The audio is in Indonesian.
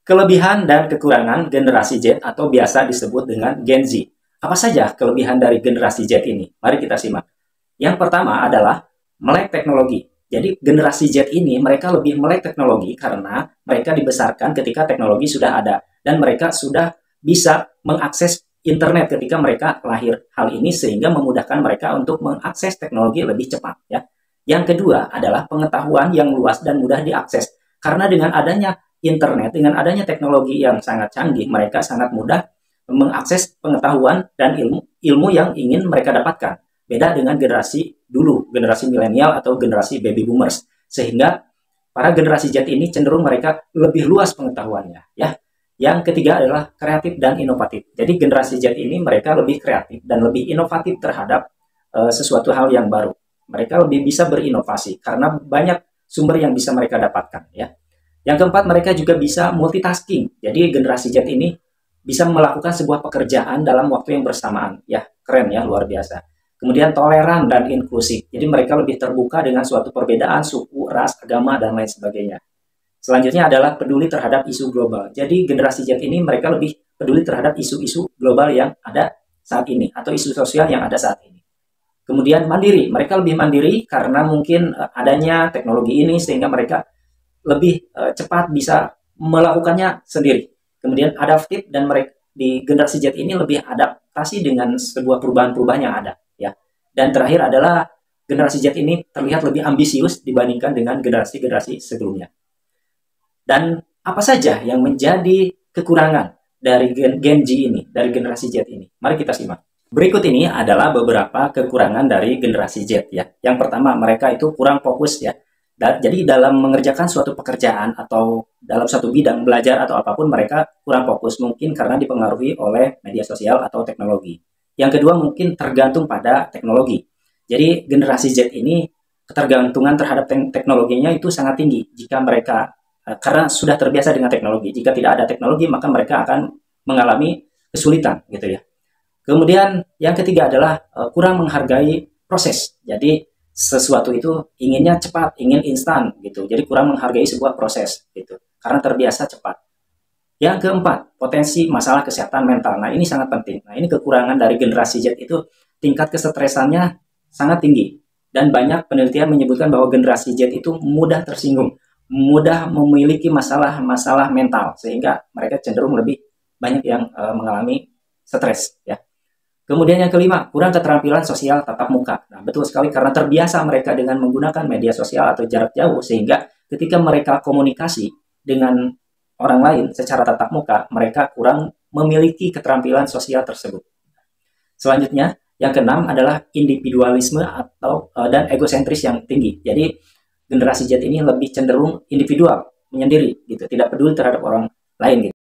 Kelebihan dan kekurangan generasi Z atau biasa disebut dengan Gen Z. Apa saja kelebihan dari generasi Z ini? Mari kita simak. Yang pertama adalah melek teknologi. Jadi generasi Z ini mereka lebih melek teknologi karena mereka dibesarkan ketika teknologi sudah ada dan mereka sudah bisa mengakses internet ketika mereka lahir. Hal ini sehingga memudahkan mereka untuk mengakses teknologi lebih cepat ya. Yang kedua adalah pengetahuan yang luas dan mudah diakses. Karena dengan adanya internet, dengan adanya teknologi yang sangat canggih, mereka sangat mudah mengakses pengetahuan dan ilmu yang ingin mereka dapatkan. Beda dengan generasi dulu, generasi milenial atau generasi baby boomers. Sehingga para generasi Z ini cenderung mereka lebih luas pengetahuannya. Ya. Yang ketiga adalah kreatif dan inovatif. Jadi generasi Z ini mereka lebih kreatif dan lebih inovatif terhadap sesuatu hal yang baru. Mereka lebih bisa berinovasi karena banyak sumber yang bisa mereka dapatkan. Ya. Yang keempat, mereka juga bisa multitasking. Jadi generasi Z ini bisa melakukan sebuah pekerjaan dalam waktu yang bersamaan. Ya, keren ya, luar biasa. Kemudian toleran dan inklusif. Jadi mereka lebih terbuka dengan suatu perbedaan suku, ras, agama, dan lain sebagainya. Selanjutnya adalah peduli terhadap isu global. Jadi generasi Z ini mereka lebih peduli terhadap isu-isu global yang ada saat ini atau isu sosial yang ada saat ini. Kemudian mandiri. Mereka lebih mandiri karena mungkin adanya teknologi ini sehingga mereka lebih cepat bisa melakukannya sendiri. Kemudian adaptif dan mereka di generasi Z ini lebih adaptasi dengan sebuah perubahan-perubahan yang ada ya. Dan terakhir adalah generasi Z ini terlihat lebih ambisius dibandingkan dengan generasi-generasi sebelumnya. Dan apa saja yang menjadi kekurangan dari Gen Z ini, dari generasi Z ini? Mari kita simak. Berikut ini adalah beberapa kekurangan dari generasi Z ya. Yang pertama, mereka itu kurang fokus ya. Jadi dalam mengerjakan suatu pekerjaan atau dalam satu bidang belajar atau apapun mereka kurang fokus mungkin karena dipengaruhi oleh media sosial atau teknologi. Yang kedua mungkin tergantung pada teknologi. Jadi generasi Z ini ketergantungan terhadap teknologinya itu sangat tinggi jika mereka karena sudah terbiasa dengan teknologi. Jika tidak ada teknologi maka mereka akan mengalami kesulitan gitu ya. Kemudian yang ketiga adalah kurang menghargai proses. Jadi sesuatu itu inginnya cepat, ingin instan gitu. Jadi kurang menghargai sebuah proses gitu. Karena terbiasa cepat. Yang keempat, potensi masalah kesehatan mental. Nah, ini sangat penting. Nah, ini kekurangan dari generasi Z itu tingkat kesetresannya sangat tinggi. Dan banyak penelitian menyebutkan bahwa generasi Z itu mudah tersinggung, mudah memiliki masalah-masalah mental sehingga mereka cenderung lebih banyak yang mengalami stres ya. Kemudian yang kelima, kurang keterampilan sosial tatap muka. Nah, betul sekali karena terbiasa mereka dengan menggunakan media sosial atau jarak jauh, sehingga ketika mereka komunikasi dengan orang lain secara tatap muka, mereka kurang memiliki keterampilan sosial tersebut. Selanjutnya, yang keenam adalah individualisme atau dan egosentris yang tinggi. Jadi, generasi Z ini lebih cenderung individual, menyendiri, gitu, tidak peduli terhadap orang lain. Gitu.